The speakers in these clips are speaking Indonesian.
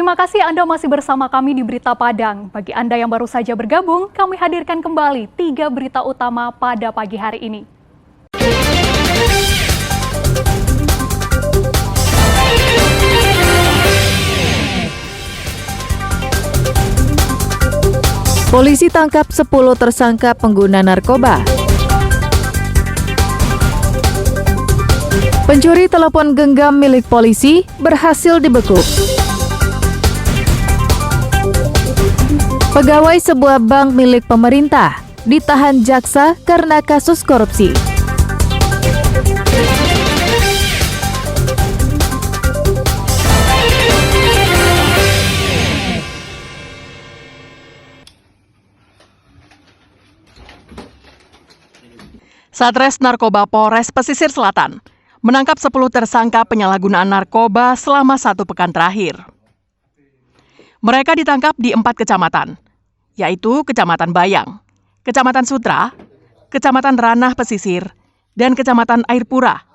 Terima kasih Anda masih bersama kami di Berita Padang. Bagi Anda yang baru saja bergabung, kami hadirkan kembali 3 berita utama pada pagi hari ini. Polisi tangkap 10 tersangka pengguna narkoba. Pencuri telepon genggam milik polisi berhasil dibekuk. Pegawai sebuah bank milik pemerintah ditahan jaksa karena kasus korupsi. Satres Narkoba Polres Pesisir Selatan menangkap 10 tersangka penyalahgunaan narkoba selama 1 pekan terakhir. Mereka ditangkap di 4 kecamatan, yaitu Kecamatan Bayang, Kecamatan Sutra, Kecamatan Ranah Pesisir, dan Kecamatan Air Pura.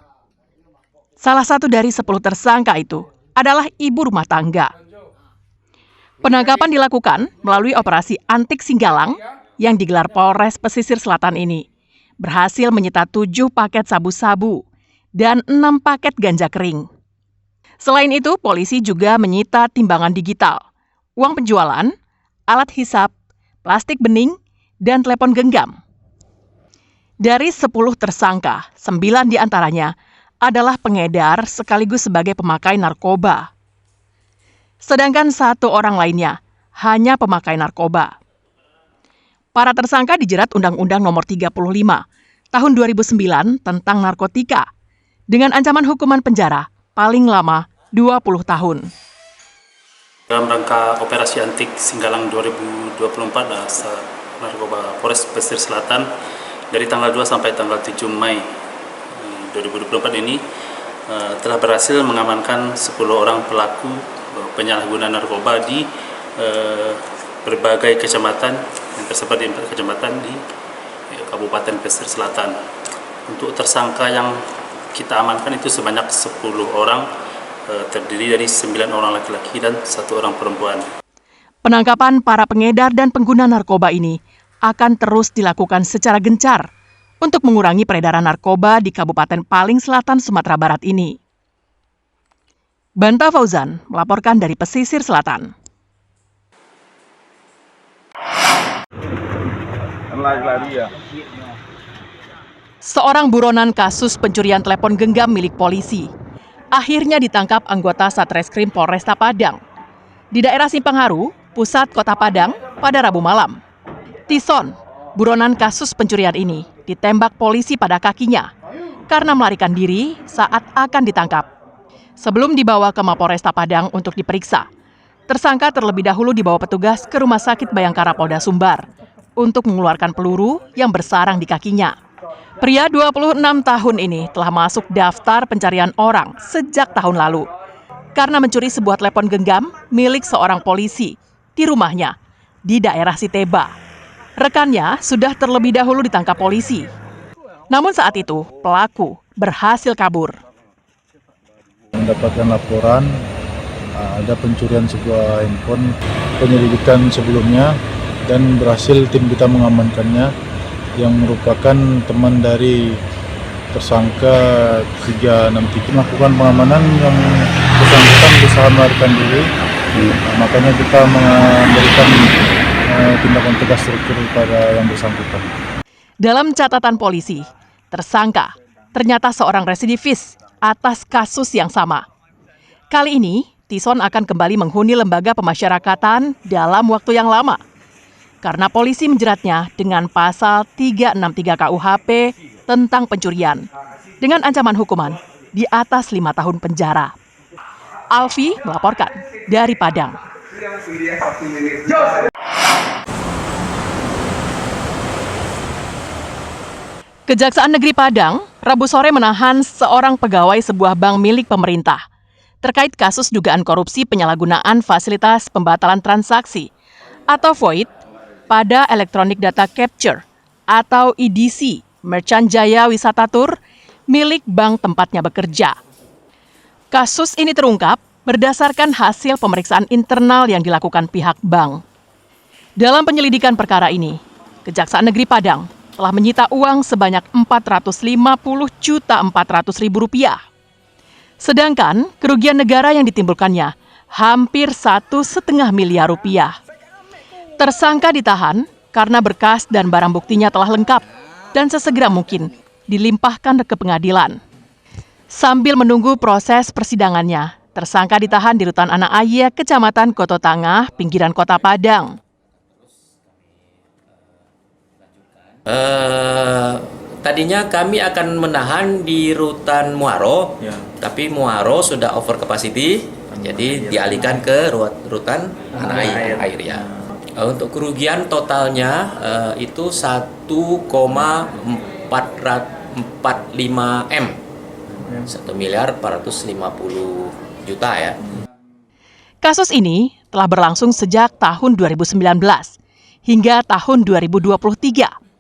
Salah satu dari 10 tersangka itu adalah ibu rumah tangga. Penangkapan dilakukan melalui operasi Antik Singgalang yang digelar Polres Pesisir Selatan ini. Berhasil menyita 7 paket sabu-sabu dan 6 paket ganja kering. Selain itu, polisi juga menyita timbangan digital, uang penjualan, alat hisap, plastik bening, dan telepon genggam. Dari 10 tersangka, 9 diantaranya adalah pengedar sekaligus sebagai pemakai narkoba. Sedangkan 1 orang lainnya hanya pemakai narkoba. Para tersangka dijerat Undang-Undang Nomor 35 Tahun 2009 tentang narkotika dengan ancaman hukuman penjara paling lama 20 tahun. Dalam rangka operasi Antik Singgalang 2024 Narkoba Polres Pesisir Selatan dari tanggal 2 sampai tanggal 7 Mei 2024 ini telah berhasil mengamankan 10 orang pelaku penyalahgunaan narkoba di berbagai kecamatan yang tersebar di 4 kecamatan di Kabupaten Pesisir Selatan. Untuk tersangka yang kita amankan itu sebanyak 10 orang, terdiri dari 9 orang laki-laki dan 1 orang perempuan. Penangkapan para pengedar dan pengguna narkoba ini akan terus dilakukan secara gencar untuk mengurangi peredaran narkoba di Kabupaten paling selatan Sumatera Barat ini. Banta Fauzan melaporkan dari Pesisir Selatan. Seorang buronan kasus pencurian telepon genggam milik polisi akhirnya ditangkap anggota Satreskrim Polresta Padang di daerah Simpang Haru, pusat Kota Padang pada Rabu malam. Tison, buronan kasus pencurian ini, ditembak polisi pada kakinya karena melarikan diri saat akan ditangkap. Sebelum dibawa ke Mapolresta Padang untuk diperiksa, tersangka terlebih dahulu dibawa petugas ke Rumah Sakit Bayangkara Polda Sumbar untuk mengeluarkan peluru yang bersarang di kakinya. Pria 26 tahun ini telah masuk daftar pencarian orang sejak tahun lalu karena mencuri sebuah telepon genggam milik seorang polisi di rumahnya di daerah Siteba. Rekannya sudah terlebih dahulu ditangkap polisi. Namun saat itu pelaku berhasil kabur. Mendapatkan laporan ada pencurian sebuah handphone penyelidikan sebelumnya dan berhasil tim kita mengamankannya, yang merupakan teman dari tersangka 363. Melakukan pengamanan yang bersangkutan berusaha melarikan diri, makanya kita memberikan tindakan tegas struktur pada yang bersangkutan. Dalam catatan polisi, tersangka ternyata seorang residivis atas kasus yang sama. Kali ini, Tison akan kembali menghuni lembaga pemasyarakatan dalam waktu yang lama, karena polisi menjeratnya dengan pasal 363 KUHP tentang pencurian dengan ancaman hukuman di atas 5 tahun penjara. Alfi melaporkan dari Padang. Kejaksaan Negeri Padang Rabu sore menahan seorang pegawai sebuah bank milik pemerintah terkait kasus dugaan korupsi penyalahgunaan fasilitas pembatalan transaksi atau void pada Electronic Data Capture atau EDC Merchant Jaya Wisata Tour milik bank tempatnya bekerja. Kasus ini terungkap berdasarkan hasil pemeriksaan internal yang dilakukan pihak bank. Dalam penyelidikan perkara ini, Kejaksaan Negeri Padang telah menyita uang sebanyak Rp450.400.000. Sedangkan kerugian negara yang ditimbulkannya hampir Rp1,5 miliar. Tersangka ditahan karena berkas dan barang buktinya telah lengkap dan sesegera mungkin dilimpahkan ke pengadilan. Sambil menunggu proses persidangannya, tersangka ditahan di Rutan Anak Ayah, Kecamatan Koto Tangah, pinggiran Kota Padang. Tadinya kami akan menahan di Rutan Muaro, tapi Muaro sudah over capacity, jadi dialihkan ke Rutan Anak Air ya. Untuk kerugian totalnya itu 1,445 M, 1.450.000.000 ya. Kasus ini telah berlangsung sejak tahun 2019 hingga tahun 2023.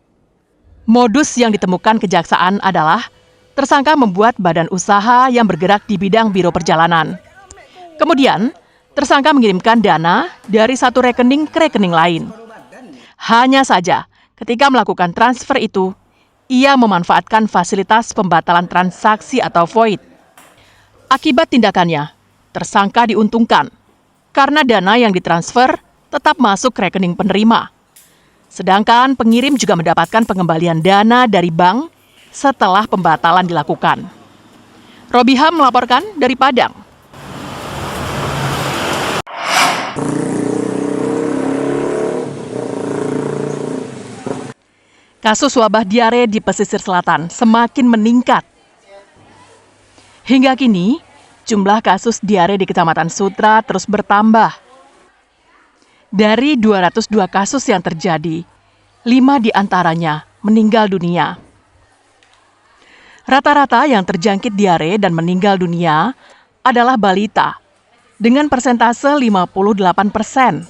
Modus yang ditemukan kejaksaan adalah tersangka membuat badan usaha yang bergerak di bidang biro perjalanan. Kemudian, tersangka mengirimkan dana dari satu rekening ke rekening lain. Hanya saja, ketika melakukan transfer itu, ia memanfaatkan fasilitas pembatalan transaksi atau void. Akibat tindakannya, tersangka diuntungkan karena dana yang ditransfer tetap masuk ke rekening penerima. Sedangkan pengirim juga mendapatkan pengembalian dana dari bank setelah pembatalan dilakukan. Robiham melaporkan dari Padang. Kasus wabah diare di pesisir selatan semakin meningkat. Hingga kini, jumlah kasus diare di Kecamatan Sutra terus bertambah. Dari 202 kasus yang terjadi, 5 diantaranya meninggal dunia. Rata-rata yang terjangkit diare dan meninggal dunia adalah balita, dengan persentase 58%.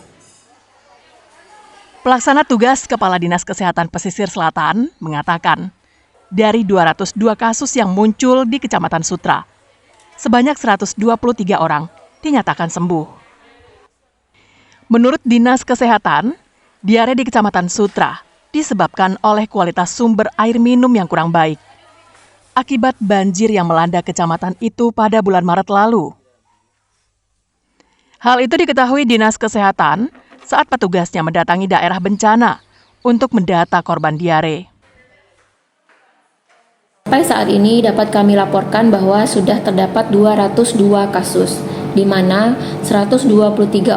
Pelaksana tugas Kepala Dinas Kesehatan Pesisir Selatan mengatakan, dari 202 kasus yang muncul di Kecamatan Sutra, sebanyak 123 orang dinyatakan sembuh. Menurut Dinas Kesehatan, diare di Kecamatan Sutra disebabkan oleh kualitas sumber air minum yang kurang baik akibat banjir yang melanda kecamatan itu pada bulan Maret lalu. Hal itu diketahui Dinas Kesehatan saat petugasnya mendatangi daerah bencana untuk mendata korban diare. Sampai saat ini dapat kami laporkan bahwa sudah terdapat 202 kasus, di mana 123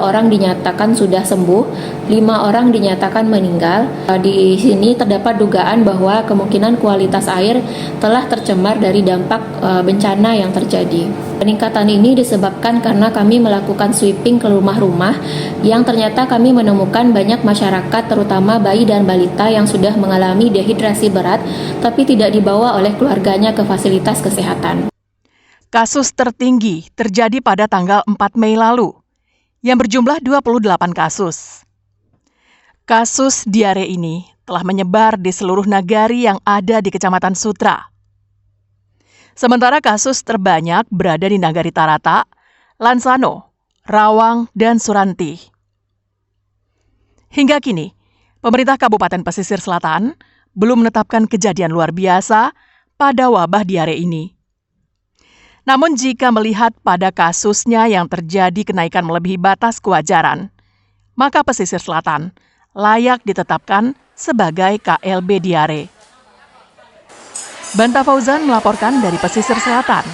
orang dinyatakan sudah sembuh, 5 orang dinyatakan meninggal. Di sini terdapat dugaan bahwa kemungkinan kualitas air telah tercemar dari dampak bencana yang terjadi. Peningkatan ini disebabkan karena kami melakukan sweeping ke rumah-rumah yang ternyata kami menemukan banyak masyarakat terutama bayi dan balita yang sudah mengalami dehidrasi berat tapi tidak dibawa oleh keluarganya ke fasilitas kesehatan. Kasus tertinggi terjadi pada tanggal 4 Mei lalu, yang berjumlah 28 kasus. Kasus diare ini telah menyebar di seluruh nagari yang ada di Kecamatan Sutra. Sementara kasus terbanyak berada di Nagari Tarata, Lansano, Rawang, dan Suranti. Hingga kini, pemerintah Kabupaten Pesisir Selatan belum menetapkan kejadian luar biasa pada wabah diare ini. Namun jika melihat pada kasusnya yang terjadi kenaikan melebihi batas kewajaran, maka Pesisir Selatan layak ditetapkan sebagai KLB diare. Banta Fauzan melaporkan dari Pesisir Selatan.